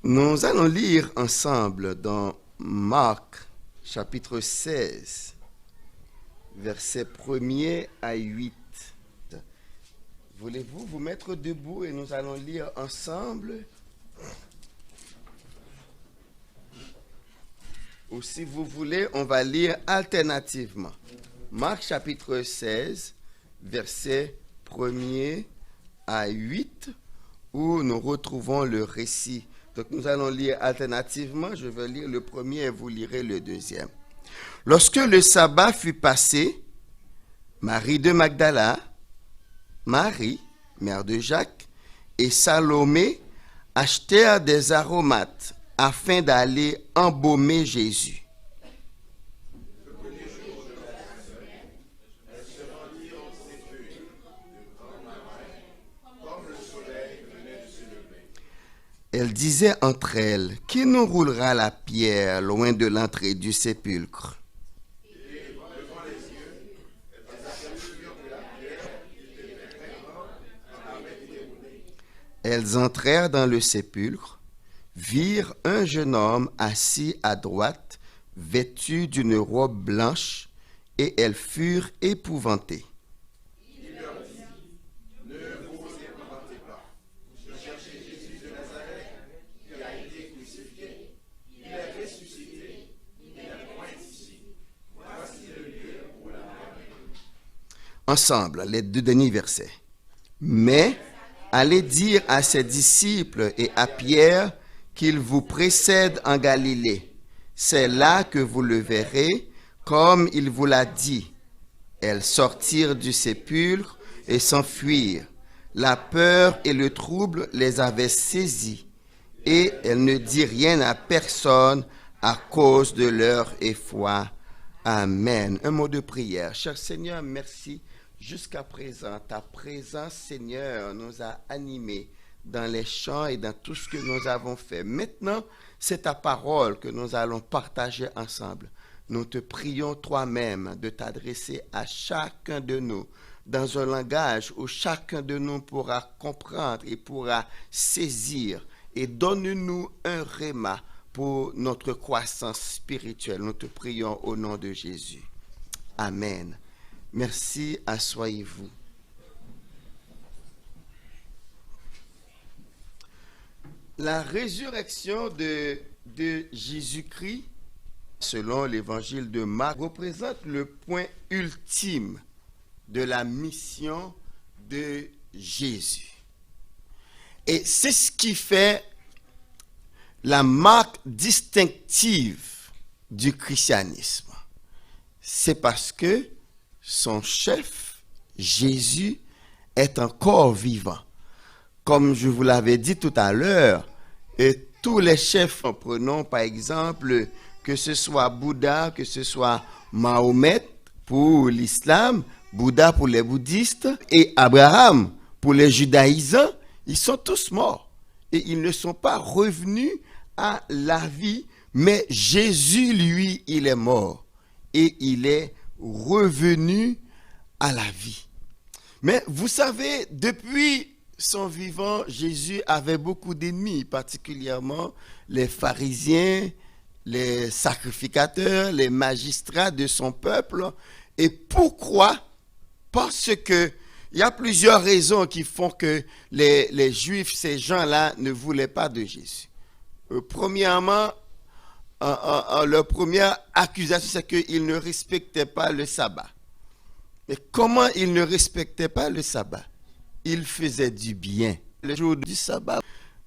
Nous allons lire ensemble dans Marc, chapitre 16, versets 1er à 8. Voulez-vous vous mettre debout et nous allons lire ensemble? Ou si vous voulez, on va lire alternativement. Marc, chapitre 16, versets 1er à 8, où nous retrouvons le récit. Donc nous allons lire alternativement, je vais lire le premier et vous lirez le deuxième. Lorsque le sabbat fut passé, Marie de Magdala, Marie, mère de Jacques, et Salomé achetèrent des aromates afin d'aller embaumer Jésus. Elles disaient entre elles, qui nous roulera la pierre loin de l'entrée du sépulcre? Elles entrèrent dans le sépulcre, virent un jeune homme assis à droite, vêtu d'une robe blanche, et elles furent épouvantées. Ensemble, les deux derniers versets. Mais allez dire à ses disciples et à Pierre qu'il vous précède en Galilée. C'est là que vous le verrez, comme il vous l'a dit. Elles sortirent du sépulcre et s'enfuirent. La peur et le trouble les avaient saisies, et elles ne dirent rien à personne à cause de leur effroi. Amen. Un mot de prière. Cher Seigneur, merci. Jusqu'à présent, ta présence, Seigneur, nous a animés dans les chants et dans tout ce que nous avons fait. Maintenant, c'est ta parole que nous allons partager ensemble. Nous te prions toi-même de t'adresser à chacun de nous dans un langage où chacun de nous pourra comprendre et pourra saisir. Et donne-nous un réma pour notre croissance spirituelle. Nous te prions au nom de Jésus. Amen. Merci, asseyez-vous. La résurrection de Jésus-Christ, selon l'évangile de Marc, représente le point ultime de la mission de Jésus. Et c'est ce qui fait la marque distinctive du christianisme. C'est parce que son chef, Jésus, est encore vivant. Comme je vous l'avais dit tout à l'heure, et tous les chefs, prenons par exemple, que ce soit Bouddha, que ce soit Mahomet pour l'islam, Bouddha pour les bouddhistes, et Abraham pour les judaïsants, ils sont tous morts. Et ils ne sont pas revenus à la vie, mais Jésus, lui, il est mort. Et il est revenu à la vie. Mais vous savez, depuis son vivant, Jésus avait beaucoup d'ennemis, particulièrement les pharisiens, les sacrificateurs, les magistrats de son peuple. Et pourquoi? Parce que il y a plusieurs raisons qui font que les Juifs, ces gens-là, ne voulaient pas de Jésus. Premièrement, leur première accusation, c'est qu'ils ne respectaient pas le sabbat. Mais comment ils ne respectaient pas le sabbat? Ils faisaient du bien le jour du sabbat.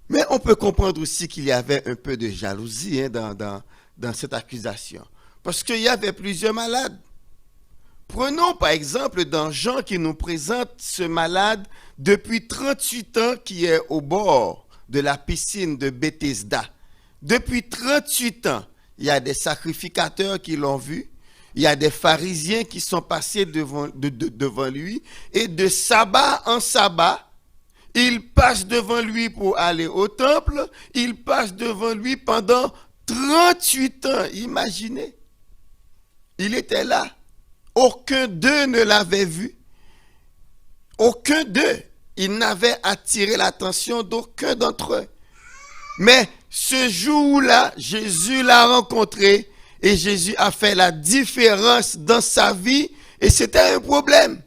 Mais on peut comprendre aussi qu'il y avait un peu de jalousie dans cette accusation. Parce qu'il y avait plusieurs malades. Prenons par exemple dans Jean qui nous présente ce malade depuis 38 ans qui est au bord de la piscine de Bethesda. Depuis 38 ans, il y a des sacrificateurs qui l'ont vu, il y a des pharisiens qui sont passés devant lui, et de sabbat en sabbat, ils passent devant lui pour aller au temple, ils passent devant lui pendant 38 ans, imaginez. Il était là, aucun d'eux ne l'avait vu, aucun d'eux, il n'avait attiré l'attention d'aucun d'entre eux. Mais ce jour-là, Jésus l'a rencontré et Jésus a fait la différence dans sa vie et c'était un problème.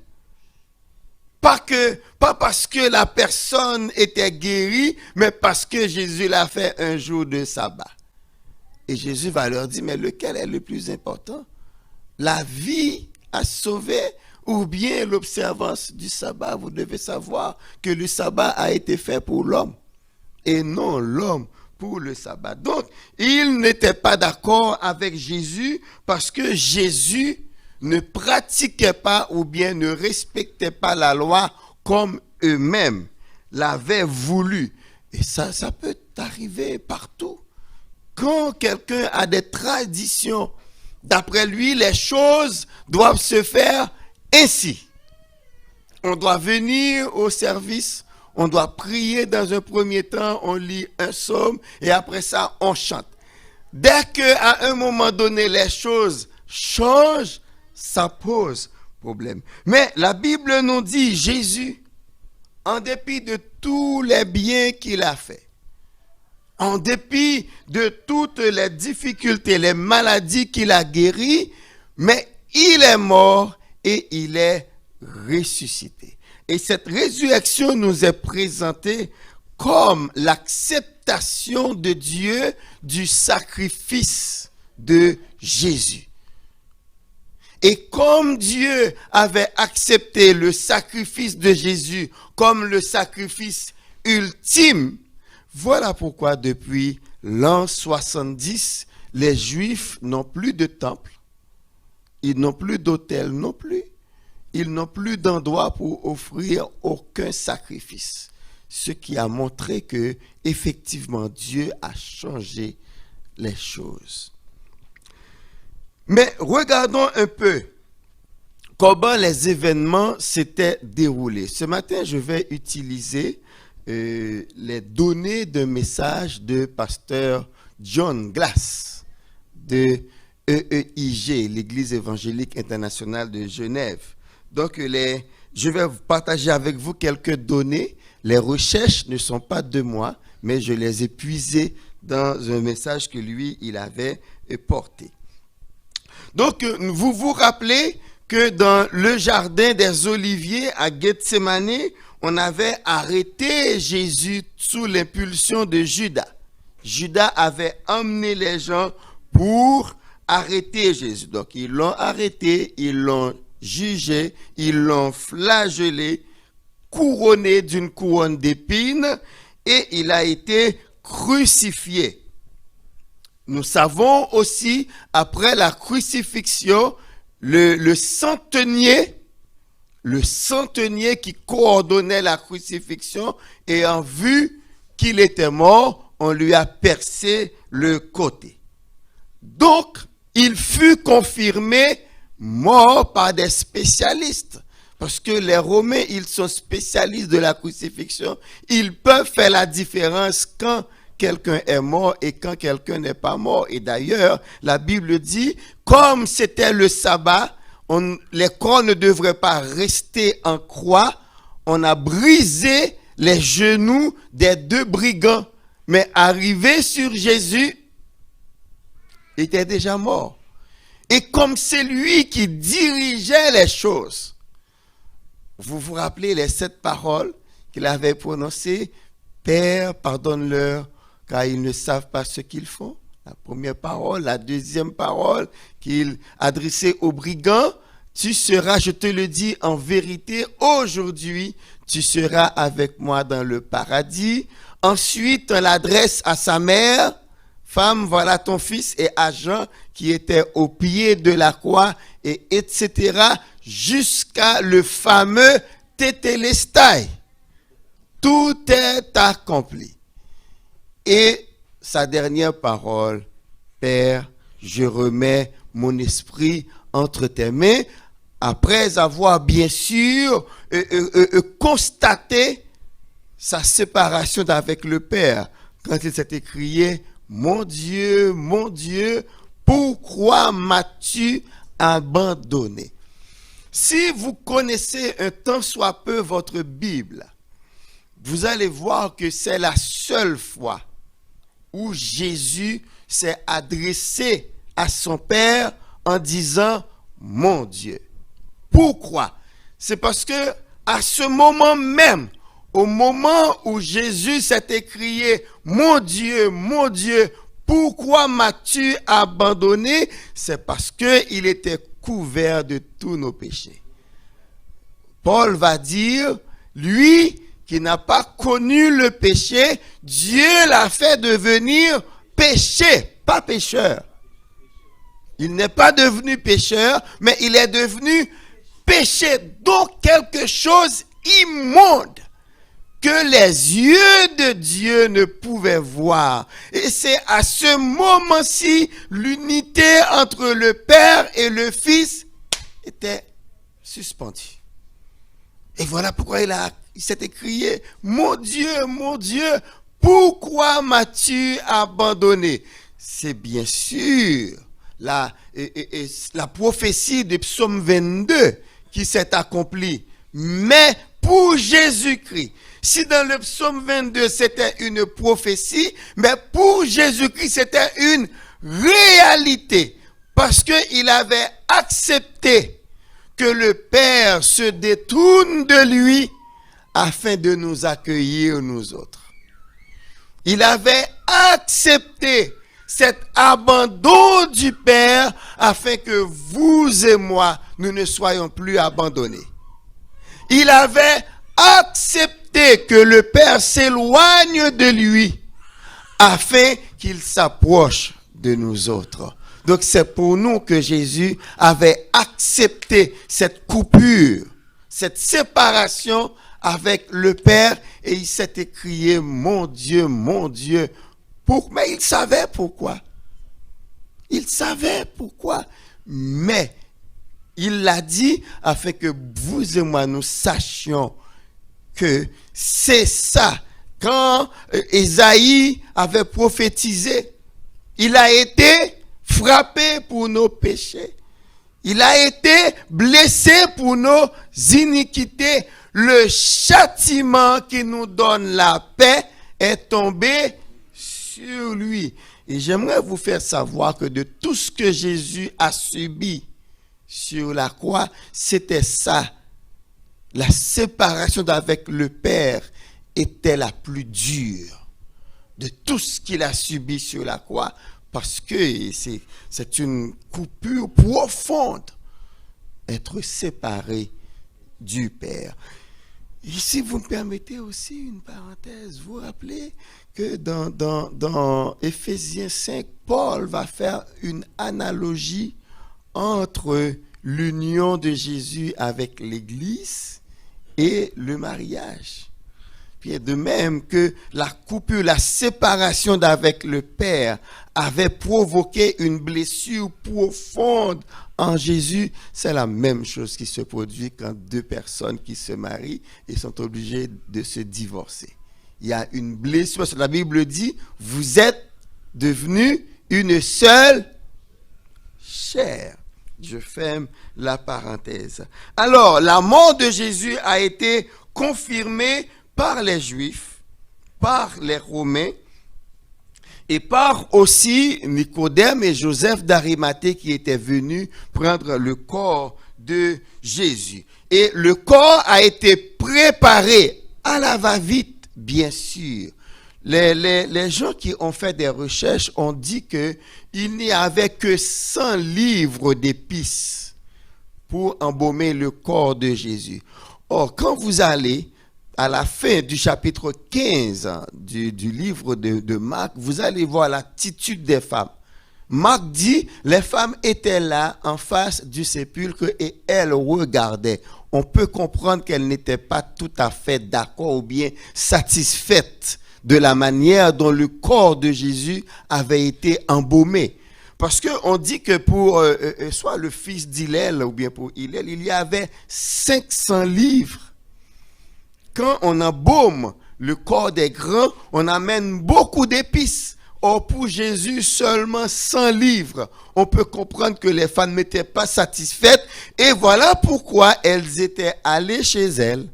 Pas parce que la personne était guérie, mais parce que Jésus l'a fait un jour de sabbat. Et Jésus va leur dire, mais lequel est le plus important? La vie à sauver ou bien l'observance du sabbat? Vous devez savoir que le sabbat a été fait pour l'homme et non l'homme pour le sabbat. Donc, ils n'étaient pas d'accord avec Jésus parce que Jésus ne pratiquaient pas ou bien ne respectaient pas la loi comme eux-mêmes l'avaient voulu. Et ça peut arriver partout. Quand quelqu'un a des traditions, d'après lui, les choses doivent se faire ainsi. On doit venir au service, on doit prier dans un premier temps, on lit un psaume et après ça, on chante. Dès qu'à un moment donné, les choses changent, ça pose problème. Mais la Bible nous dit, Jésus, en dépit de tous les biens qu'il a fait, en dépit de toutes les difficultés, les maladies qu'il a guéries, mais il est mort et il est ressuscité. Et cette résurrection nous est présentée comme l'acceptation de Dieu du sacrifice de Jésus. Et comme Dieu avait accepté le sacrifice de Jésus comme le sacrifice ultime, voilà pourquoi depuis l'an 70, les Juifs n'ont plus de temple, ils n'ont plus d'autel non plus, ils n'ont plus d'endroit pour offrir aucun sacrifice. Ce qui a montré que, effectivement, Dieu a changé les choses. Mais regardons un peu comment les événements s'étaient déroulés. Ce matin, je vais utiliser les données d'un message de pasteur John Glass de EEIG, l'Église évangélique internationale de Genève. Donc, je vais partager avec vous quelques données. Les recherches ne sont pas de moi, mais je les ai puisées dans un message que lui, il avait porté. Donc, vous vous rappelez que dans le jardin des Oliviers à Gethsémane, on avait arrêté Jésus sous l'impulsion de Judas. Judas avait emmené les gens pour arrêter Jésus. Donc, ils l'ont arrêté, ils l'ont jugé, ils l'ont flagellé, couronné d'une couronne d'épines et il a été crucifié. Nous savons aussi, après la crucifixion, le centenier qui coordonnait la crucifixion, ayant vu qu'il était mort, on lui a percé le côté. Donc, il fut confirmé mort par des spécialistes. Parce que les Romains, ils sont spécialistes de la crucifixion. Ils peuvent faire la différence quand quelqu'un est mort et quand quelqu'un n'est pas mort. Et d'ailleurs, la Bible dit, comme c'était le sabbat, les corps ne devraient pas rester en croix. On a brisé les genoux des deux brigands. Mais arrivé sur Jésus, il était déjà mort. Et comme c'est lui qui dirigeait les choses, vous vous rappelez les 7 paroles qu'il avait prononcées? Père, pardonne-leur, car ils ne savent pas ce qu'ils font. La première parole, la deuxième parole qu'il adressait aux brigands, tu seras, je te le dis en vérité, aujourd'hui, tu seras avec moi dans le paradis. Ensuite, on l'adresse à sa mère, femme, voilà ton fils, et à Jean qui était au pied de la croix, et etc., jusqu'à le fameux tétélestai. Tout est accompli. Et sa dernière parole, Père, je remets mon esprit entre tes mains, après avoir bien sûr constaté sa séparation avec le Père, quand il s'est écrié, mon Dieu, pourquoi m'as-tu abandonné? Si vous connaissez un tant soit peu votre Bible, vous allez voir que c'est la seule fois où Jésus s'est adressé à son Père en disant « Mon Dieu ». Pourquoi? C'est parce que à ce moment même, au moment où Jésus s'est écrié « Mon Dieu, pourquoi m'as-tu abandonné ?» C'est parce qu'il était couvert de tous nos péchés. Paul va dire, lui qui n'a pas connu le péché, Dieu l'a fait devenir péché, pas pécheur. Il n'est pas devenu pécheur, mais il est devenu péché, donc quelque chose immonde que les yeux de Dieu ne pouvaient voir. Et c'est à ce moment-ci, l'unité entre le Père et le Fils était suspendue. Et voilà pourquoi il s'est écrié, « Mon Dieu, pourquoi m'as-tu abandonné ?» C'est bien sûr la prophétie de Psaume 22 qui s'est accomplie. Mais pour Jésus-Christ, si dans le Psaume 22 c'était une prophétie, mais pour Jésus-Christ c'était une réalité. Parce qu'il avait accepté que le Père se détourne de lui afin de nous accueillir nous autres. Il avait accepté cet abandon du Père afin que vous et moi, nous ne soyons plus abandonnés. Il avait accepté que le Père s'éloigne de lui afin qu'il s'approche de nous autres. Donc c'est pour nous que Jésus avait accepté cette coupure, cette séparation avec le Père, et il s'est écrié, mon Dieu, mais il savait pourquoi. Il savait pourquoi. Mais il l'a dit afin que vous et moi nous sachions que c'est ça. Quand Ésaïe avait prophétisé, il a été frappé pour nos péchés. Il a été blessé pour nos iniquités. Le châtiment qui nous donne la paix est tombé sur lui. Et j'aimerais vous faire savoir que de tout ce que Jésus a subi sur la croix, c'était ça. La séparation avec le Père était la plus dure de tout ce qu'il a subi sur la croix, parce que c'est une coupure profonde, être séparé du Père. Et si vous me permettez aussi une parenthèse, vous vous rappelez que dans Éphésiens 5, Paul va faire une analogie entre l'union de Jésus avec l'Église et le mariage. Puis de même que la coupure, la séparation d'avec le Père avait provoqué une blessure profonde en Jésus, c'est la même chose qui se produit quand deux personnes qui se marient et sont obligées de se divorcer. Il y a une blessure, parce que la Bible dit, vous êtes devenus une seule chair. Je ferme la parenthèse. Alors, la mort de Jésus a été confirmée par les Juifs, par les Romains, et par aussi Nicodème et Joseph d'Arimathée qui étaient venus prendre le corps de Jésus. Et le corps a été préparé à la va-vite, bien sûr. Les gens qui ont fait des recherches ont dit qu'il n'y avait que 100 livres d'épices pour embaumer le corps de Jésus. Or, quand vous allez à la fin du chapitre 15 du livre de Marc, vous allez voir l'attitude des femmes. Marc dit, les femmes étaient là en face du sépulcre et elles regardaient. On peut comprendre qu'elles n'étaient pas tout à fait d'accord ou bien satisfaites de la manière dont le corps de Jésus avait été embaumé. Parce qu'on dit que pour soit le fils d'Hillel ou bien pour Hillel, il y avait 500 livres. Quand on embaume le corps des grands, on amène beaucoup d'épices. Or, pour Jésus, seulement 100 livres. On peut comprendre que les femmes n'étaient pas satisfaites. Et voilà pourquoi elles étaient allées chez elles,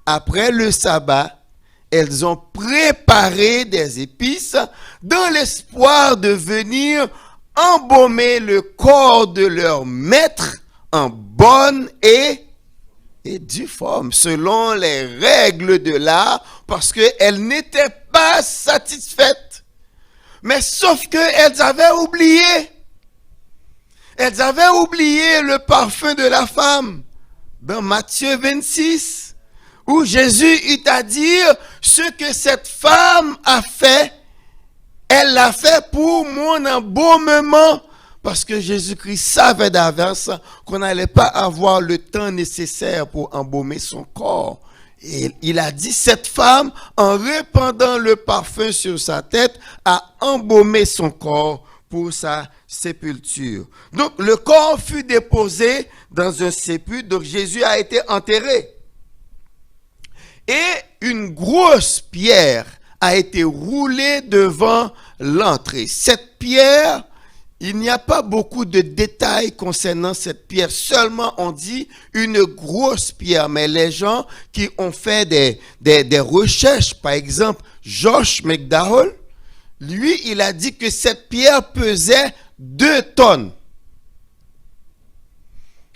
après le sabbat, elles ont préparé des épices dans l'espoir de venir embaumer le corps de leur maître en bonne et due forme, selon les règles de l'art, parce qu'elles n'étaient pas satisfaites. Mais sauf qu'elles avaient oublié. Elles avaient oublié le parfum de la femme. Dans Matthieu 26, où Jésus eut à dire ce que cette femme a fait, elle l'a fait pour mon embaumement. Parce que Jésus-Christ savait d'avance qu'on n'allait pas avoir le temps nécessaire pour embaumer son corps. Et il a dit, cette femme, en répandant le parfum sur sa tête, a embaumé son corps pour sa sépulture. Donc, le corps fut déposé dans un sépulcre, donc Jésus a été enterré. Et une grosse pierre a été roulée devant l'entrée. Cette pierre, il n'y a pas beaucoup de détails concernant cette pierre. Seulement, on dit une grosse pierre. Mais les gens qui ont fait des recherches, par exemple, Josh McDowell, lui, il a dit que cette pierre pesait 2 tonnes.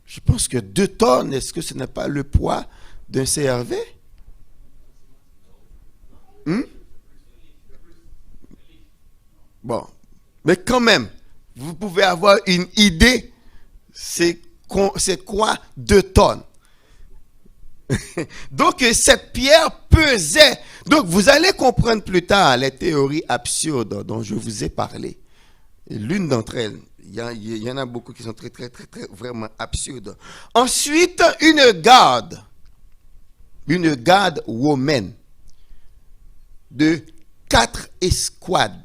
Je pense que 2 tonnes, est-ce que ce n'est pas le poids d'un CRV? Bon, mais quand même, vous pouvez avoir une idée, c'est quoi 2 tonnes. Donc, cette pierre pesait. Donc, vous allez comprendre plus tard les théories absurdes dont je vous ai parlé. Et l'une d'entre elles, il y en a beaucoup qui sont très, très, très, très vraiment absurdes. Ensuite, une garde romaine de 4 escouades.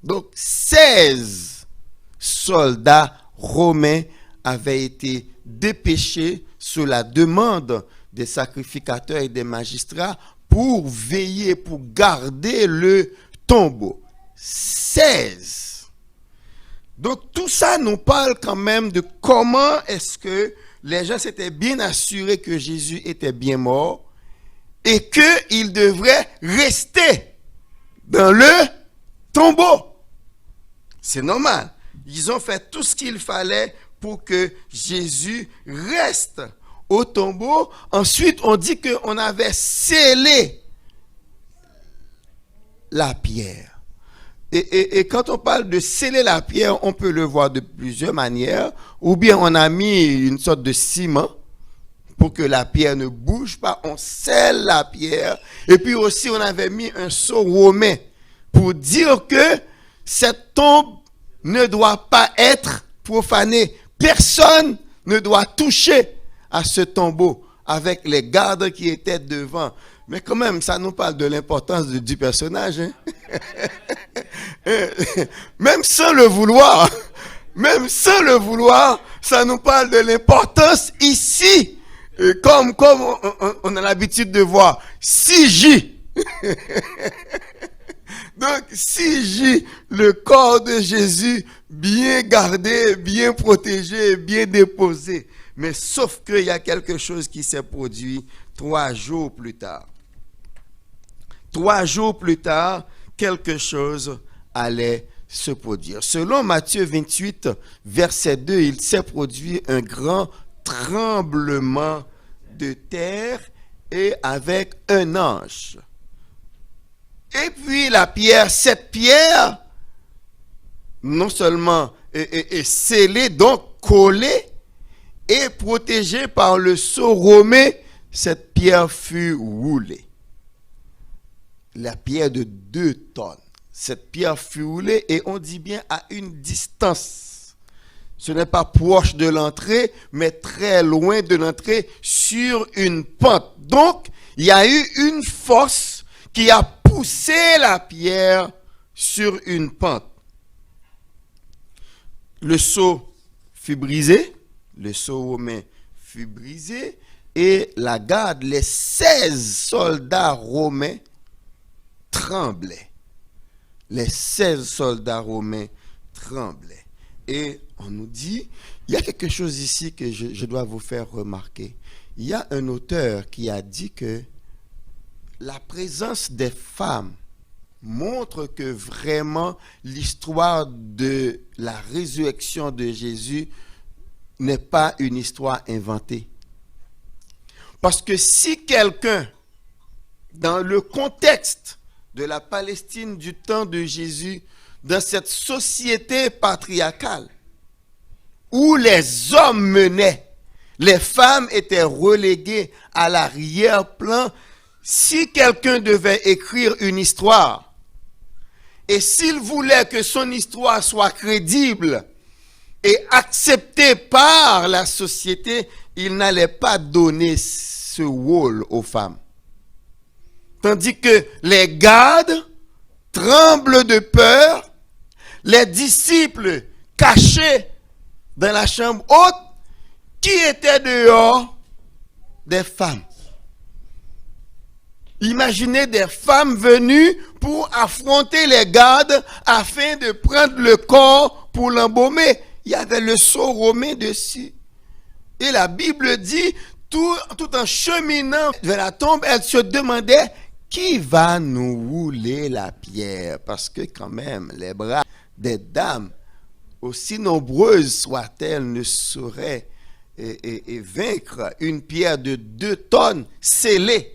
Donc, 16 soldats romains avaient été dépêchés sous la demande des sacrificateurs et des magistrats pour veiller, pour garder le tombeau. 16. Donc, tout ça nous parle quand même de comment est-ce que les gens s'étaient bien assurés que Jésus était bien mort et qu'il devrait rester dans le tombeau. C'est normal. Ils ont fait tout ce qu'il fallait pour que Jésus reste au tombeau. Ensuite, on dit qu'on avait scellé la pierre. Et quand on parle de sceller la pierre, on peut le voir de plusieurs manières. Ou bien on a mis une sorte de ciment pour que la pierre ne bouge pas. On scelle la pierre. Et puis aussi, on avait mis un sceau romain pour dire que cette tombe ne doit pas être profanée. Personne ne doit toucher à ce tombeau avec les gardes qui étaient devant. Mais quand même, ça nous parle de l'importance du personnage. Hein? Même sans le vouloir, ça nous parle de l'importance ici. Comme on a l'habitude de voir, 6J. Donc, 6J, le corps de Jésus, bien gardé, bien protégé, bien déposé. Mais sauf qu'il y a quelque chose qui s'est produit 3 jours plus tard. 3 jours plus tard, quelque chose allait se produire. Selon Matthieu 28, verset 2, il s'est produit un grand tremblement de terre et avec un ange. Et puis la pierre, cette pierre, non seulement est scellée, donc collée, et protégée par le sceau romain, cette pierre fut roulée. La pierre de 2 tonnes. Cette pierre fut roulée et on dit bien à une distance. Ce n'est pas proche de l'entrée, mais très loin de l'entrée sur une pente. Donc, il y a eu une force qui a poussé la pierre sur une pente. Le sceau fut brisé, le sceau romain fut brisé et la garde, les 16 soldats romains tremblaient. Les 16 soldats romains tremblaient. Et on nous dit, il y a quelque chose ici que je dois vous faire remarquer. Il y a un auteur qui a dit que la présence des femmes montre que vraiment l'histoire de la résurrection de Jésus n'est pas une histoire inventée. Parce que si quelqu'un, dans le contexte de la Palestine du temps de Jésus, dans cette société patriarcale, où les hommes menaient, les femmes étaient reléguées à l'arrière-plan, si quelqu'un devait écrire une histoire, et s'il voulait que son histoire soit crédible et acceptée par la société, il n'allait pas donner ce rôle aux femmes. Tandis que les gardes tremblent de peur, les disciples cachés dans la chambre haute, qui étaient dehors? Des femmes. Imaginez des femmes venues pour affronter les gardes afin de prendre le corps pour l'embaumer. Il y avait le sceau romain dessus. Et la Bible dit, tout en cheminant vers la tombe, elle se demandait qui va nous rouler la pierre. Parce que quand même, les bras des dames, aussi nombreuses soient-elles, ne sauraient vaincre une pierre de 2 tonnes scellée.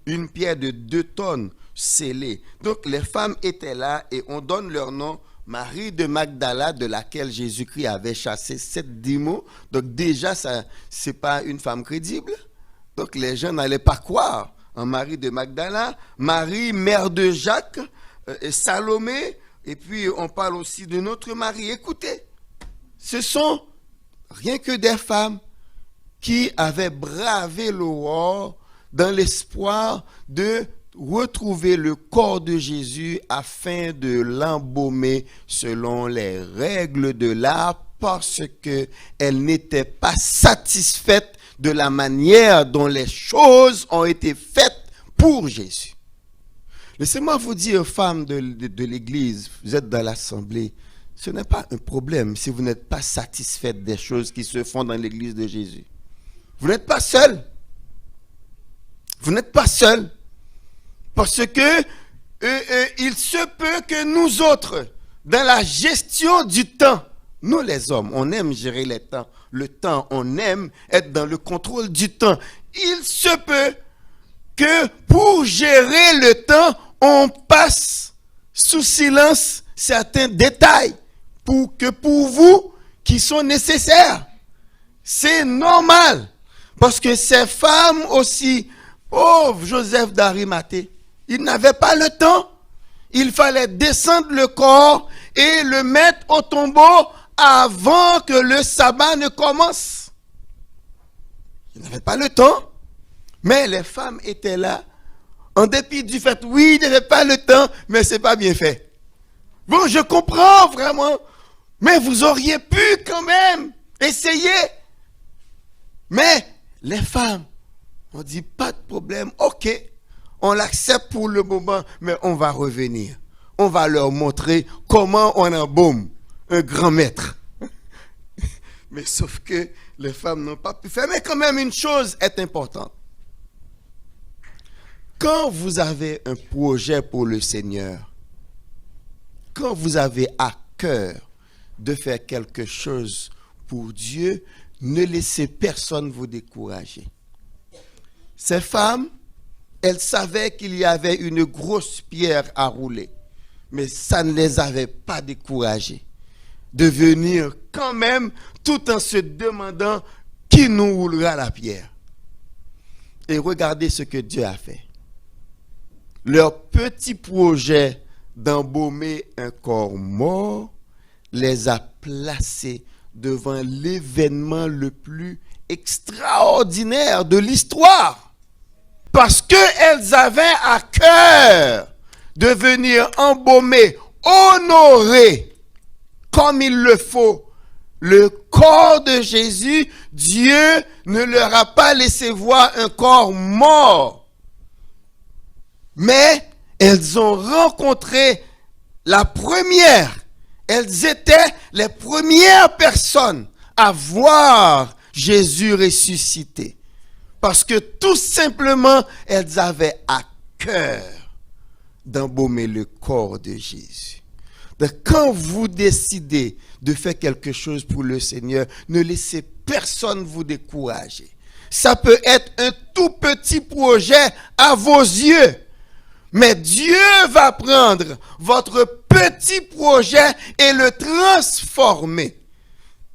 Une pierre de 2 tonnes scellée. Donc les femmes étaient là et on donne leur nom, Marie de Magdala, de laquelle Jésus-Christ avait chassé 7 démons. Donc déjà, ça, c'est pas une femme crédible. Donc les gens n'allaient pas croire en Marie de Magdala. Marie, mère de Jacques, et Salomé, et puis on parle aussi de notre Marie. Écoutez, ce sont rien que des femmes qui avaient bravé l'aurore dans l'espoir de retrouver le corps de Jésus afin de l'embaumer selon les règles de l'art, parce qu'elles n'étaient pas satisfaites de la manière dont les choses ont été faites pour Jésus. Laissez-moi vous dire, femmes de l'Église, vous êtes dans l'assemblée, ce n'est pas un problème si vous n'êtes pas satisfaites des choses qui se font dans l'Église de Jésus. Vous n'êtes pas seuls. Vous n'êtes pas seuls. Parce que il se peut que nous autres, dans la gestion du temps, nous les hommes, on aime gérer les temps. Le temps, on aime être dans le contrôle du temps. Il se peut que pour gérer le temps, on passe sous silence certains détails pour vous qui sont nécessaires. C'est normal. Parce que ces femmes aussi, pauvre Joseph d'Arimathée, il n'avait pas le temps. Il fallait descendre le corps et le mettre au tombeau avant que le sabbat ne commence. Il n'avait pas le temps. Mais les femmes étaient là, en dépit du fait, oui, il n'avait pas le temps, mais c'est pas bien fait. Bon, je comprends vraiment, mais vous auriez pu quand même essayer. Mais les femmes, on dit pas de problème, ok, on l'accepte pour le moment, mais on va revenir. On va leur montrer comment on embaume un grand maître. Mais sauf que les femmes n'ont pas pu faire. Mais quand même, une chose est importante. Quand vous avez un projet pour le Seigneur, quand vous avez à cœur de faire quelque chose pour Dieu, ne laissez personne vous décourager. Ces femmes, elles savaient qu'il y avait une grosse pierre à rouler, mais ça ne les avait pas découragées de venir quand même, tout en se demandant qui nous roulera la pierre. Et regardez ce que Dieu a fait. Leur petit projet d'embaumer un corps mort les a placés devant l'événement le plus extraordinaire de l'histoire. Parce qu'elles avaient à cœur de venir embaumer, honorer, comme il le faut, le corps de Jésus. Dieu ne leur a pas laissé voir un corps mort. Mais elles ont rencontré la première. Elles étaient les premières personnes à voir Jésus ressuscité. Parce que tout simplement, elles avaient à cœur d'embaumer le corps de Jésus. Donc, quand vous décidez de faire quelque chose pour le Seigneur, ne laissez personne vous décourager. Ça peut être un tout petit projet à vos yeux, mais Dieu va prendre votre petit projet et le transformer.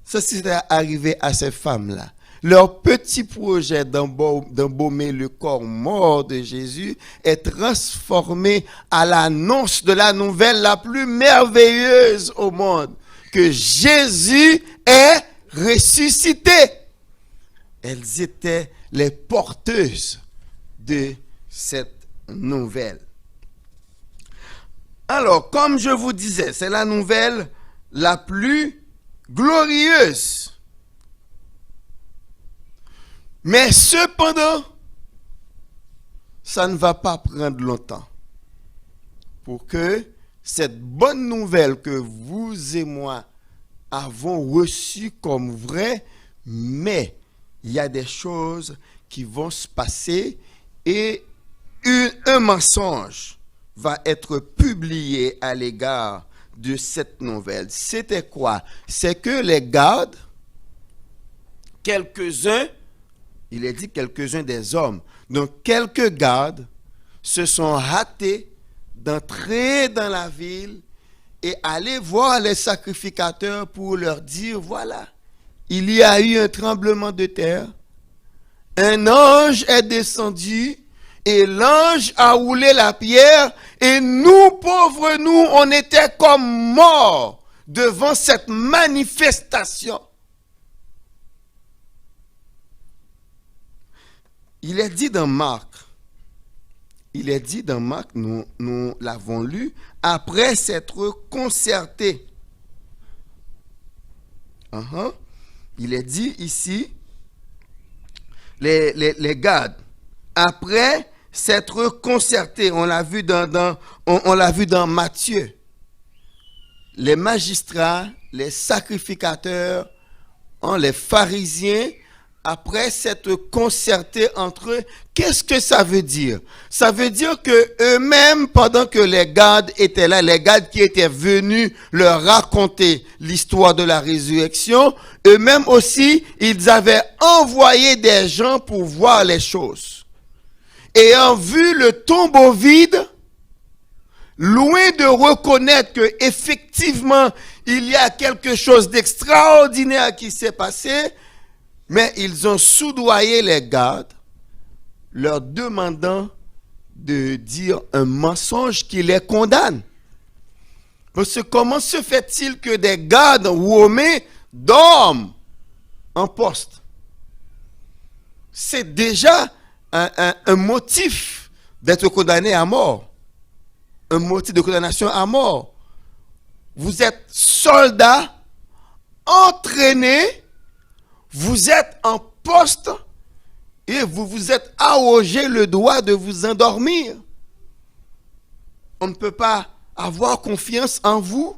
Ça, c'est arrivé à ces femmes-là. Leur petit projet d'embaumer le corps mort de Jésus est transformé à l'annonce de la nouvelle la plus merveilleuse au monde, que Jésus est ressuscité. Elles étaient les porteuses de cette nouvelle. Alors, comme je vous disais, c'est la nouvelle la plus glorieuse. Mais cependant, ça ne va pas prendre longtemps pour que cette bonne nouvelle que vous et moi avons reçue comme vraie, mais il y a des choses qui vont se passer et un mensonge va être publié à l'égard de cette nouvelle. C'était quoi? C'est que les gardes, quelques-uns, il est dit quelques-uns des hommes, donc quelques gardes se sont hâtés d'entrer dans la ville et aller voir les sacrificateurs pour leur dire, voilà, il y a eu un tremblement de terre, un ange est descendu et l'ange a roulé la pierre et nous, pauvres nous, on était comme morts devant cette manifestation. Il est dit dans Marc, nous l'avons lu, après s'être concerté. Il est dit ici, les gardes, après s'être concerté, on l'a vu dans Matthieu. Les magistrats, les sacrificateurs, les pharisiens, après s'être concertés entre eux, qu'est-ce que ça veut dire? Ça veut dire que eux-mêmes, pendant que les gardes étaient là, les gardes qui étaient venus leur raconter l'histoire de la résurrection, eux-mêmes aussi, ils avaient envoyé des gens pour voir les choses. Ayant vu le tombeau vide, loin de reconnaître que effectivement il y a quelque chose d'extraordinaire qui s'est passé, mais ils ont soudoyé les gardes, leur demandant de dire un mensonge qui les condamne. Parce que comment se fait-il que des gardes romains dorment en poste? C'est déjà un motif d'être condamné à mort. Un motif de condamnation à mort. Vous êtes soldat, entraîné, vous êtes en poste et vous vous êtes arrogé le droit de vous endormir. On ne peut pas avoir confiance en vous.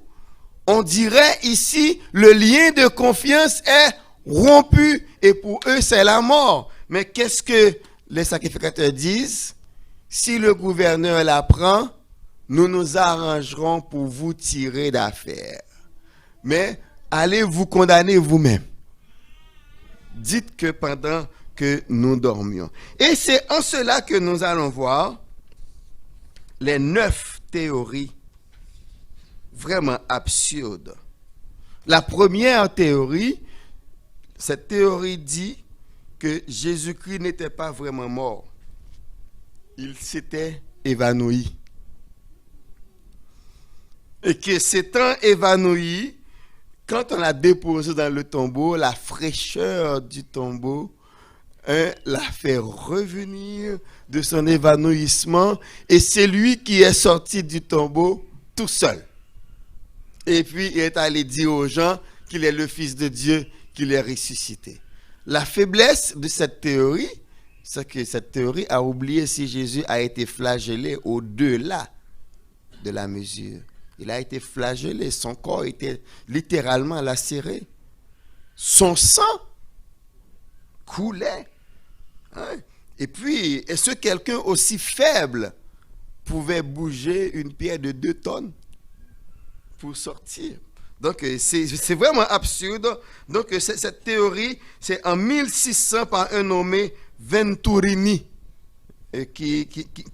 On dirait ici, le lien de confiance est rompu et pour eux c'est la mort. Mais qu'est-ce que les sacrificateurs disent? Si le gouverneur l'apprend, nous nous arrangerons pour vous tirer d'affaire. Mais allez vous condamner vous-même. Dites que pendant que nous dormions. Et c'est en cela que nous allons voir les 9 théories vraiment absurdes. La première théorie, cette théorie dit que Jésus-Christ n'était pas vraiment mort. Il s'était évanoui. Et que s'étant évanoui, quand on l'a déposé dans le tombeau, la fraîcheur du tombeau l'a fait revenir de son évanouissement et c'est lui qui est sorti du tombeau tout seul. Et puis il est allé dire aux gens qu'il est le Fils de Dieu, qu'il est ressuscité. La faiblesse de cette théorie, c'est que cette théorie a oublié si Jésus a été flagellé au-delà de la mesure. Il a été flagellé, son corps était littéralement lacéré. Son sang coulait Hein? Et puis, est-ce que quelqu'un aussi faible pouvait bouger une pierre de 2 tonnes pour sortir? Donc, c'est vraiment absurde. Donc, cette théorie, c'est en 1600 par un nommé Venturini qui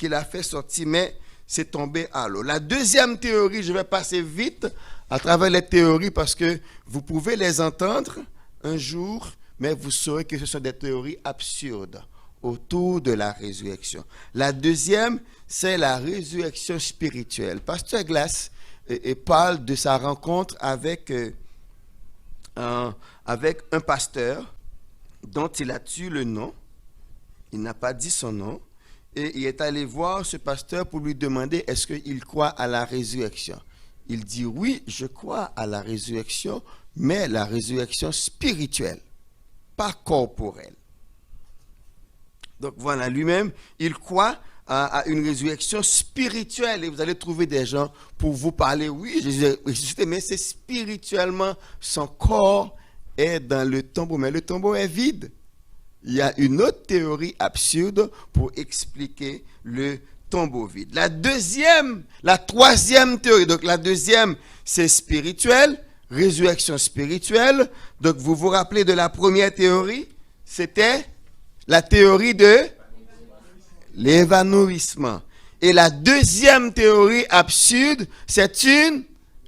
l'a fait sortir, mais c'est tombé à l'eau. La deuxième théorie, je vais passer vite à travers les théories parce que vous pouvez les entendre un jour, mais vous saurez que ce sont des théories absurdes autour de la résurrection. La deuxième, c'est la résurrection spirituelle. Pasteur Glass parle de sa rencontre avec un pasteur dont il a tué le nom. Il n'a pas dit son nom. Et il est allé voir ce pasteur pour lui demander est-ce qu'il croit à la résurrection. Il dit oui, je crois à la résurrection, mais la résurrection spirituelle, pas corporelle. Donc voilà, lui-même, il croit à une résurrection spirituelle. Et vous allez trouver des gens pour vous parler, oui, Jésus est ressuscité, mais c'est spirituellement, son corps est dans le tombeau, mais le tombeau est vide. Il y a une autre théorie absurde pour expliquer le tombeau vide. La troisième théorie, donc la deuxième, c'est spirituel, résurrection spirituelle. Donc vous vous rappelez de la première théorie, c'était la théorie de l'évanouissement. Et la deuxième théorie absurde, c'est une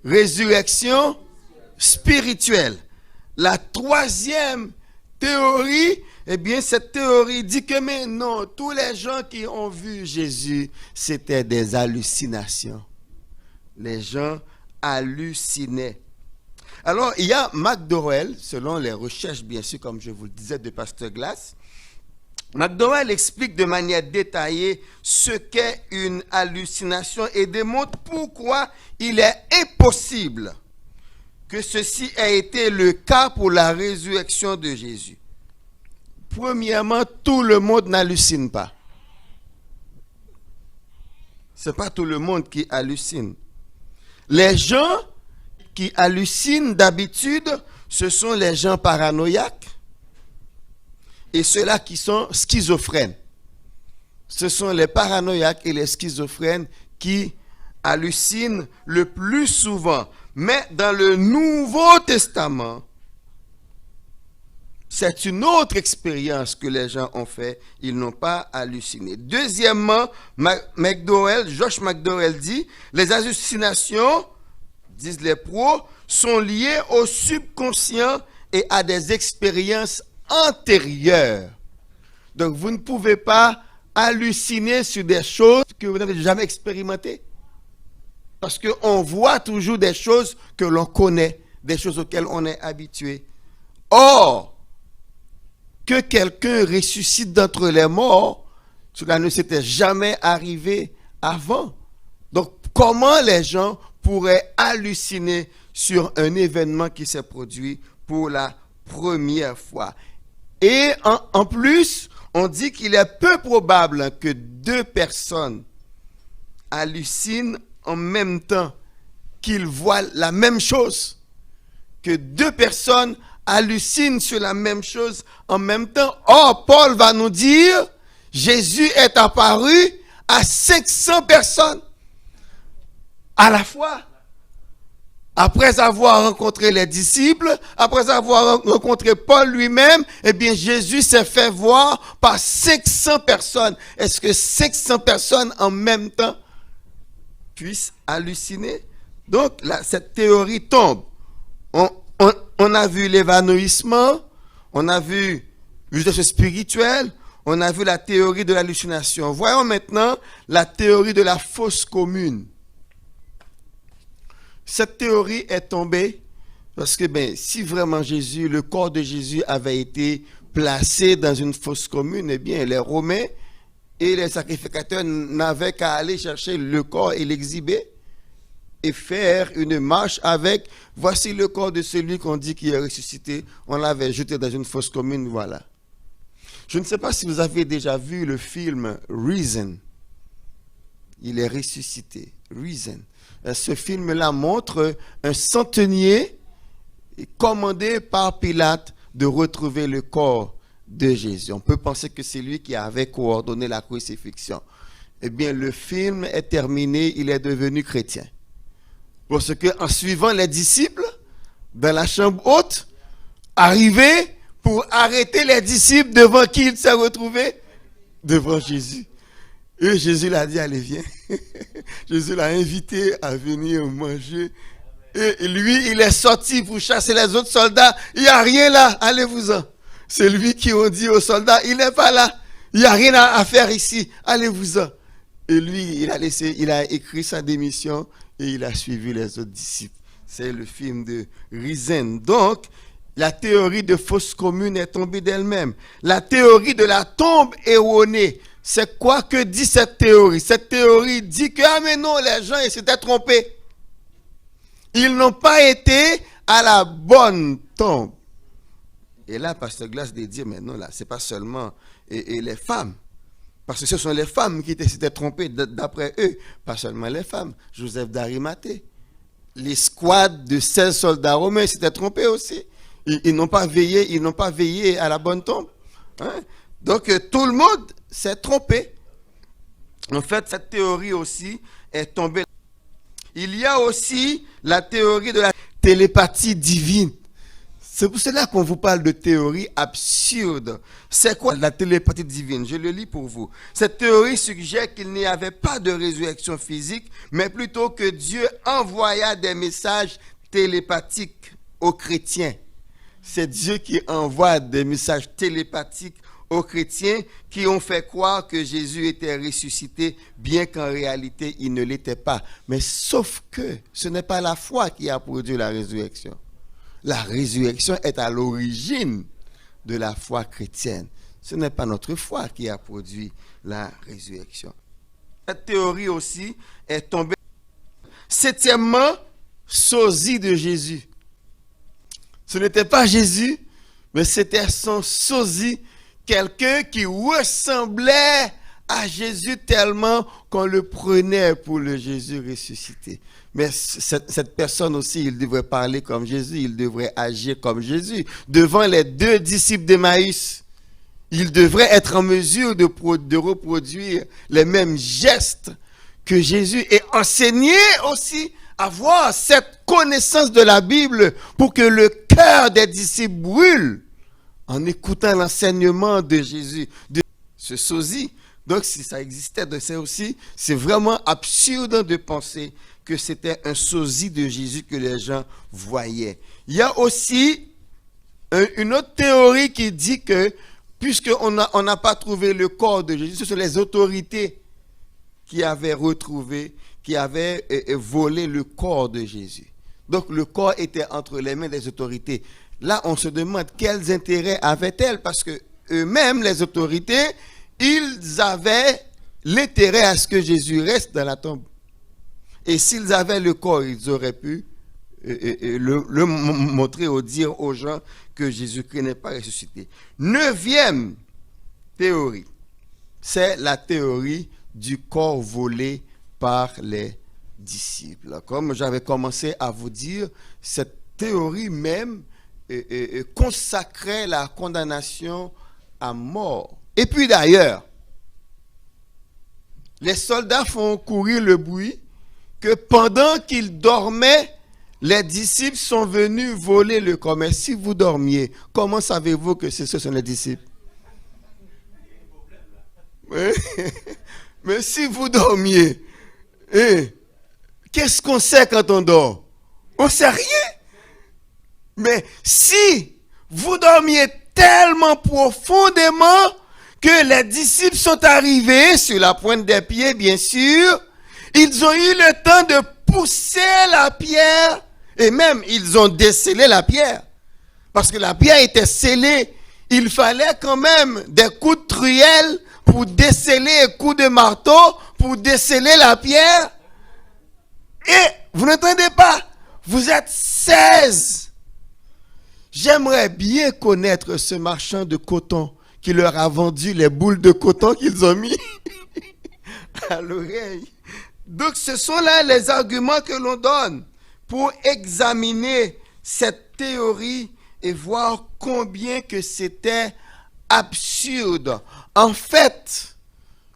résurrection spirituelle. La troisième théorie, eh bien, cette théorie dit que mais non, tous les gens qui ont vu Jésus, c'était des hallucinations. Les gens hallucinaient. Alors, il y a McDowell, selon les recherches, bien sûr, comme je vous le disais, de Pasteur Glass. McDowell explique de manière détaillée ce qu'est une hallucination et démontre pourquoi il est impossible que ceci ait été le cas pour la résurrection de Jésus. Premièrement, tout le monde n'hallucine pas. Ce n'est pas tout le monde qui hallucine. Les gens qui hallucinent d'habitude, ce sont les gens paranoïaques et ceux-là qui sont schizophrènes. Ce sont les paranoïaques et les schizophrènes qui hallucinent le plus souvent. Mais dans le Nouveau Testament, c'est une autre expérience que les gens ont fait. Ils n'ont pas halluciné. Deuxièmement, Josh McDowell dit, les hallucinations, disent les pros, sont liées au subconscient et à des expériences antérieures. Donc, vous ne pouvez pas halluciner sur des choses que vous n'avez jamais expérimentées. Parce qu'on voit toujours des choses que l'on connaît, des choses auxquelles on est habitué. Or, que quelqu'un ressuscite d'entre les morts, cela ne s'était jamais arrivé avant. Donc, comment les gens pourraient halluciner sur un événement qui s'est produit pour la première fois? Et en plus, on dit qu'il est peu probable que 2 personnes hallucinent en même temps, qu'ils voient la même chose, que 2 personnes hallucinent sur la même chose en même temps. Or, Paul va nous dire, Jésus est apparu à 500 personnes à la fois. Après avoir rencontré les disciples, après avoir rencontré Paul lui-même, eh bien, Jésus s'est fait voir par 500 personnes. Est-ce que 500 personnes en même temps puissent halluciner? Donc, là, cette théorie tombe. On a vu l'évanouissement, on a vu l'usage spirituel, on a vu la théorie de l'hallucination. Voyons maintenant la théorie de la fosse commune. Cette théorie est tombée parce que si vraiment le corps de Jésus avait été placé dans une fosse commune, eh bien les Romains et les sacrificateurs n'avaient qu'à aller chercher le corps et l'exhiber et faire une marche avec, voici le corps de celui qu'on dit qui est ressuscité, on l'avait jeté dans une fosse commune, voilà. Je ne sais pas si vous avez déjà vu le film Reason. Il est ressuscité, Reason. Ce film-là montre un centenier commandé par Pilate de retrouver le corps de Jésus. On peut penser que c'est lui qui avait coordonné la crucifixion. Eh bien, le film est terminé, il est devenu chrétien. Parce qu'en suivant les disciples dans la chambre haute, arrivé pour arrêter les disciples devant qui il s'est retrouvé? Devant Jésus. Et Jésus l'a dit, allez, viens. Jésus l'a invité à venir manger. Et lui, il est sorti pour chasser les autres soldats. Il n'y a rien là, allez-vous-en. C'est lui qui ont dit aux soldats, il n'est pas là. Il n'y a rien à faire ici, allez-vous-en. Et lui, il a écrit sa démission et il a suivi les autres disciples. C'est le film de Risen. Donc, la théorie de fausse commune est tombée d'elle-même. La théorie de la tombe erronée, c'est quoi que dit cette théorie? Cette théorie dit que, ah mais non, les gens, ils s'étaient trompés. Ils n'ont pas été à la bonne tombe. Et là, Pasteur Glass dit, mais non, là, c'est pas seulement les femmes. Parce que ce sont les femmes qui s'étaient trompées d'après eux. Pas seulement les femmes. Joseph d'Arimathée. Les squads de 16 soldats romains s'étaient trompés aussi. Ils n'ont pas veillé à la bonne tombe. Hein? Donc, tout le monde s'est trompé. En fait, cette théorie aussi est tombée. Il y a aussi la théorie de la télépathie divine. C'est pour cela qu'on vous parle de théorie absurde. C'est quoi la télépathie divine? Je le lis pour vous. Cette théorie suggère qu'il n'y avait pas de résurrection physique, mais plutôt que Dieu envoya des messages télépathiques aux chrétiens. C'est Dieu qui envoie des messages télépathiques aux chrétiens qui ont fait croire que Jésus était ressuscité, bien qu'en réalité, il ne l'était pas. Mais sauf que ce n'est pas la foi qui a produit la résurrection. La résurrection est à l'origine de la foi chrétienne. Ce n'est pas notre foi qui a produit la résurrection. Cette théorie aussi est tombée. Septièmement, sosie de Jésus. Ce n'était pas Jésus, mais c'était son sosie, quelqu'un qui ressemblait à Jésus tellement qu'on le prenait pour le Jésus ressuscité. Mais cette personne aussi, il devrait parler comme Jésus, il devrait agir comme Jésus. Devant les deux disciples d'Emmaüs, il devrait être en mesure de reproduire les mêmes gestes que Jésus et enseigner aussi, avoir cette connaissance de la Bible pour que le cœur des disciples brûle en écoutant l'enseignement de Jésus, de ce sosie. Donc, si ça existait, c'est vraiment absurde de penser que c'était un sosie de Jésus que les gens voyaient. Il y a aussi une autre théorie qui dit que, puisqu'on n'a pas trouvé le corps de Jésus, ce sont les autorités qui avaient retrouvé, qui avaient volé le corps de Jésus. Donc, le corps était entre les mains des autorités. Là, on se demande quels intérêts avaient-elles, parce que eux-mêmes, les autorités, ils avaient l'intérêt à ce que Jésus reste dans la tombe. Et s'ils avaient le corps, ils auraient pu le montrer ou dire aux gens que Jésus-Christ n'est pas ressuscité. Neuvième théorie, c'est la théorie du corps volé par les disciples. Comme j'avais commencé à vous dire, cette théorie même consacrait la condamnation à mort. Et puis d'ailleurs, les soldats font courir le bruit que pendant qu'ils dormaient, les disciples sont venus voler le corps. Mais si vous dormiez, comment savez-vous que ce sont les disciples? Mais si vous dormiez, qu'est-ce qu'on sait quand on dort? On ne sait rien. Mais si vous dormiez tellement profondément que les disciples sont arrivés sur la pointe des pieds, bien sûr, ils ont eu le temps de pousser la pierre et même ils ont descellé la pierre. Parce que la pierre était scellée. Il fallait quand même des coups de truelle pour desceller un coup de marteau, pour desceller la pierre. Et vous n'entendez pas, vous êtes 16. J'aimerais bien connaître ce marchand de coton qui leur a vendu les boules de coton qu'ils ont mis à l'oreille. Donc ce sont là les arguments que l'on donne pour examiner cette théorie et voir combien que c'était absurde. En fait,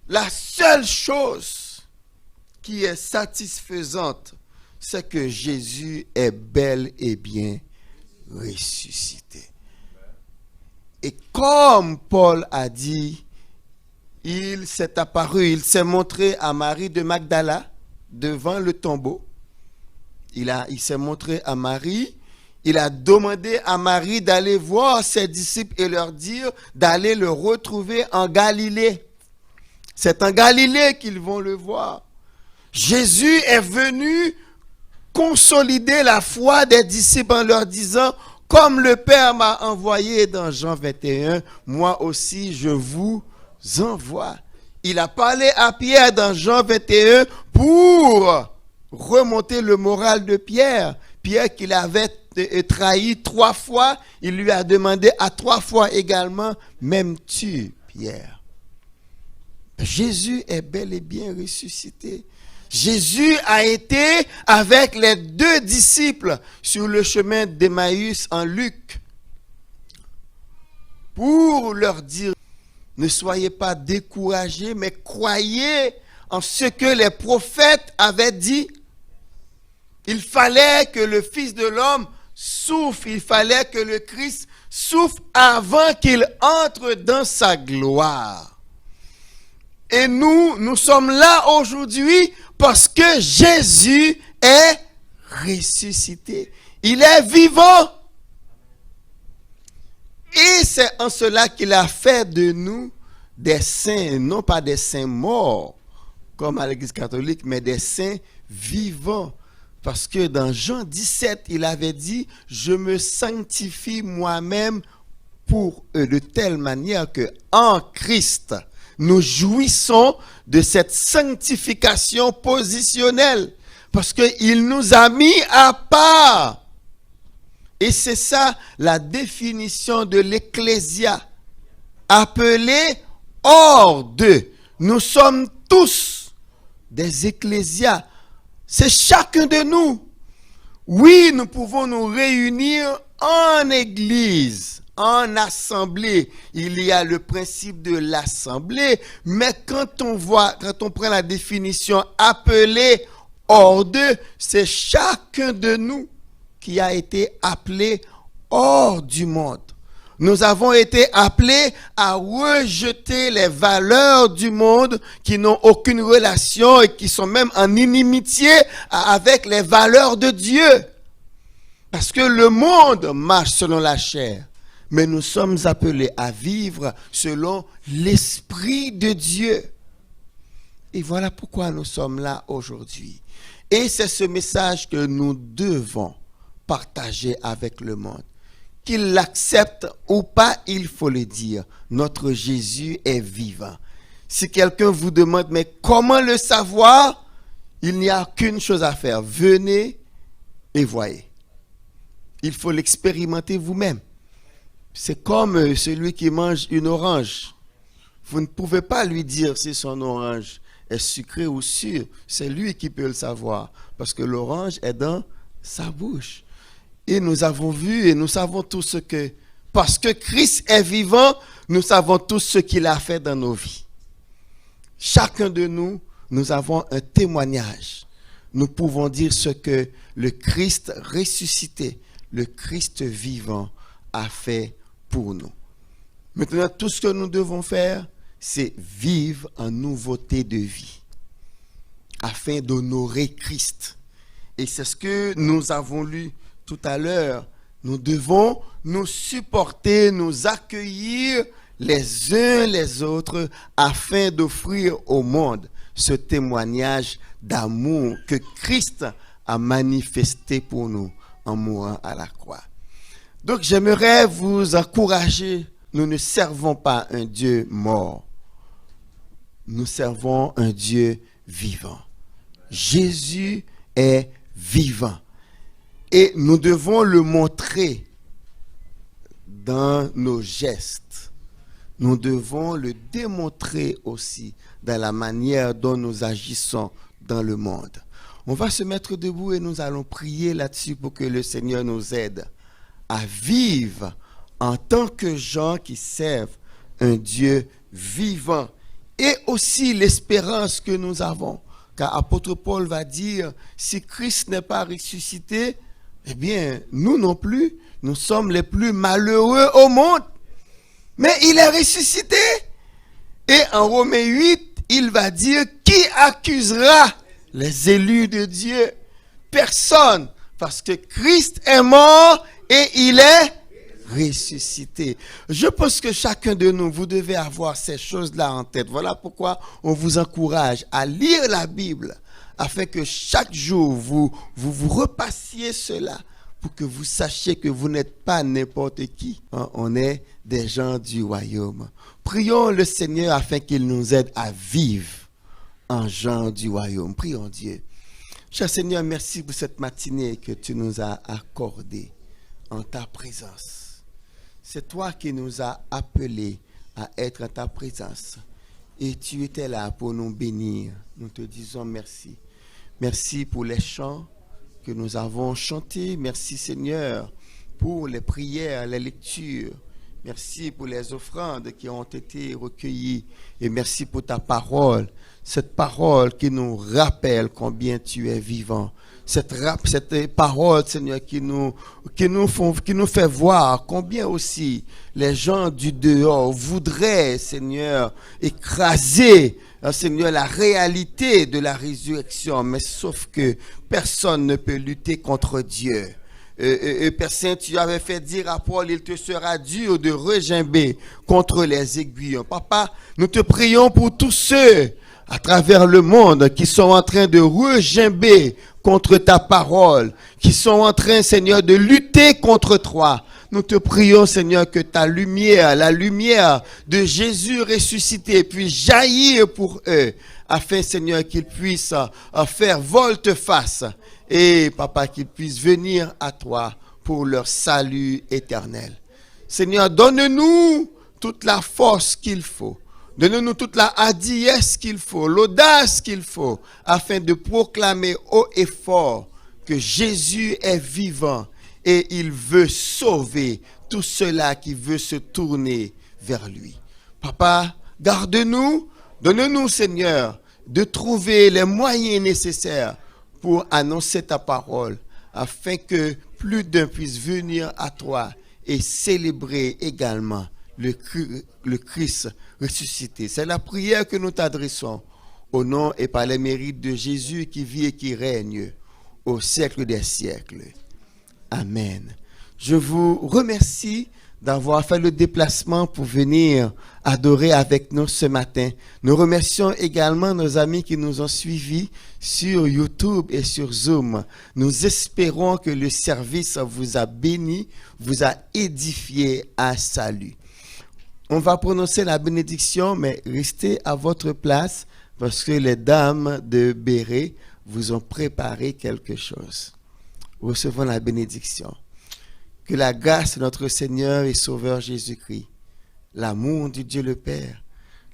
la seule chose qui est satisfaisante, c'est que Jésus est bel et bien ressuscité. Et comme Paul a dit, il s'est apparu, il s'est montré à Marie de Magdala devant le tombeau. Il s'est montré à Marie. Il a demandé à Marie d'aller voir ses disciples et leur dire d'aller le retrouver en Galilée. C'est en Galilée qu'ils vont le voir. Jésus est venu consolider la foi des disciples en leur disant, comme le Père m'a envoyé dans Jean 21, moi aussi je vous envoie. Il a parlé à Pierre dans Jean 21 pour remonter le moral de Pierre. Pierre qu'il avait trahi 3 fois, il lui a demandé à 3 fois également, m'aimes-tu, Pierre? Jésus est bel et bien ressuscité. Jésus a été avec les 2 disciples sur le chemin d'Emmaüs en Luc pour leur dire, ne soyez pas découragés, mais croyez en ce que les prophètes avaient dit. Il fallait que le Fils de l'homme souffre, il fallait que le Christ souffre avant qu'il entre dans sa gloire. Et nous sommes là aujourd'hui parce que Jésus est ressuscité. Il est vivant. Et c'est en cela qu'il a fait de nous des saints, non pas des saints morts, comme à l'Église catholique, mais des saints vivants. Parce que dans Jean 17, il avait dit, je me sanctifie moi-même pour eux, de telle manière que en Christ, nous jouissons de cette sanctification positionnelle. Parce qu'il nous a mis à part. Et c'est ça la définition de l'ecclésia. Appelé hors d'eux. Nous sommes tous des ecclésias. C'est chacun de nous. Oui, nous pouvons nous réunir en église, en assemblée. Il y a le principe de l'assemblée. Mais quand on prend la définition appelé hors d'eux, c'est chacun de nous qui a été appelé hors du monde. Nous avons été appelés à rejeter les valeurs du monde qui n'ont aucune relation et qui sont même en inimitié avec les valeurs de Dieu. Parce que le monde marche selon la chair, mais nous sommes appelés à vivre selon l'Esprit de Dieu. Et voilà pourquoi nous sommes là aujourd'hui. Et c'est ce message que nous devons partager avec le monde. Qu'il l'accepte ou pas, il faut le dire. Notre Jésus est vivant. Si quelqu'un vous demande, mais comment le savoir? Il n'y a qu'une chose à faire. Venez et voyez. Il faut l'expérimenter vous-même. C'est comme celui qui mange une orange. Vous ne pouvez pas lui dire si son orange est sucrée ou sûre. C'est lui qui peut le savoir. Parce que l'orange est dans sa bouche. Et nous avons vu et nous savons tout ce que, parce que Christ est vivant, nous savons tout ce qu'il a fait dans nos vies. Chacun de nous, nous avons un témoignage. Nous pouvons dire ce que le Christ ressuscité, le Christ vivant a fait pour nous. Maintenant, tout ce que nous devons faire, c'est vivre en nouveauté de vie, afin d'honorer Christ. Et c'est ce que nous avons lu tout à l'heure. Nous devons nous supporter, nous accueillir les uns les autres afin d'offrir au monde ce témoignage d'amour que Christ a manifesté pour nous en mourant à la croix. Donc j'aimerais vous encourager, nous ne servons pas un Dieu mort, nous servons un Dieu vivant. Jésus est vivant. Et nous devons le montrer dans nos gestes. Nous devons le démontrer aussi dans la manière dont nous agissons dans le monde. On va se mettre debout et nous allons prier là-dessus pour que le Seigneur nous aide à vivre en tant que gens qui servent un Dieu vivant. Et aussi l'espérance que nous avons. Car apôtre Paul va dire, si Christ n'est pas ressuscité, eh bien, nous non plus, nous sommes les plus malheureux au monde. Mais il est ressuscité. Et en Romains 8, il va dire, qui accusera les élus de Dieu? Personne. Parce que Christ est mort et il est ressuscité. Je pense que chacun de nous, vous devez avoir ces choses-là en tête. Voilà pourquoi on vous encourage à lire la Bible, afin que chaque jour, vous repassiez cela, pour que vous sachiez que vous n'êtes pas n'importe qui. On est des gens du royaume. Prions le Seigneur afin qu'il nous aide à vivre en gens du royaume. Prions Dieu. Cher Seigneur, merci pour cette matinée que tu nous as accordée en ta présence. C'est toi qui nous as appelés à être en ta présence. Et tu étais là pour nous bénir. Nous te disons merci. Merci pour les chants que nous avons chantés. Merci Seigneur pour les prières, les lectures. Merci pour les offrandes qui ont été recueillies. Et merci pour ta parole. Cette parole qui nous rappelle combien tu es vivant. Cette parole, Seigneur, qui nous fait voir combien aussi les gens du dehors voudraient, Seigneur, écraser, Seigneur, la réalité de la résurrection. Mais sauf que personne ne peut lutter contre Dieu. Père Saint, tu avais fait dire à Paul, il te sera dur de regimber contre les aiguillons. Papa, nous te prions pour tous ceux à travers le monde qui sont en train de regimber contre ta parole, qui sont en train, Seigneur, de lutter contre toi. Nous te prions, Seigneur, que ta lumière, la lumière de Jésus ressuscité, puisse jaillir pour eux, afin, Seigneur, qu'ils puissent faire volte-face. Et, Papa, qu'ils puissent venir à toi pour leur salut éternel. Seigneur, donne-nous toute la force qu'il faut. Donne-nous toute la hardiesse qu'il faut, l'audace qu'il faut, afin de proclamer haut et fort que Jésus est vivant et il veut sauver tout cela qui veut se tourner vers lui. Papa, garde-nous, donne-nous, Seigneur, de trouver les moyens nécessaires pour annoncer ta parole, afin que plus d'un puisse venir à toi et célébrer également le Christ ressuscité. C'est la prière que nous t'adressons au nom et par les mérites de Jésus qui vit et qui règne au siècle des siècles. Amen. Je vous remercie d'avoir fait le déplacement pour venir adorer avec nous ce matin. Nous remercions également nos amis qui nous ont suivis sur YouTube et sur Zoom. Nous espérons que le service vous a béni, vous a édifié à salut. On va prononcer la bénédiction, mais restez à votre place parce que les dames de Béret vous ont préparé quelque chose. Recevons la bénédiction. Que la grâce de notre Seigneur et Sauveur Jésus-Christ, l'amour de Dieu le Père,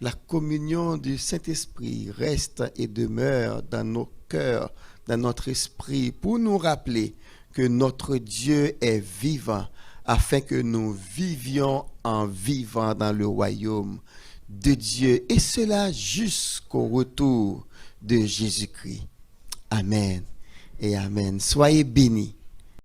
la communion du Saint-Esprit reste et demeure dans nos cœurs, dans notre esprit, pour nous rappeler que notre Dieu est vivant, afin que nous vivions en vivant dans le royaume de Dieu, et cela jusqu'au retour de Jésus-Christ. Amen et amen. Soyez bénis.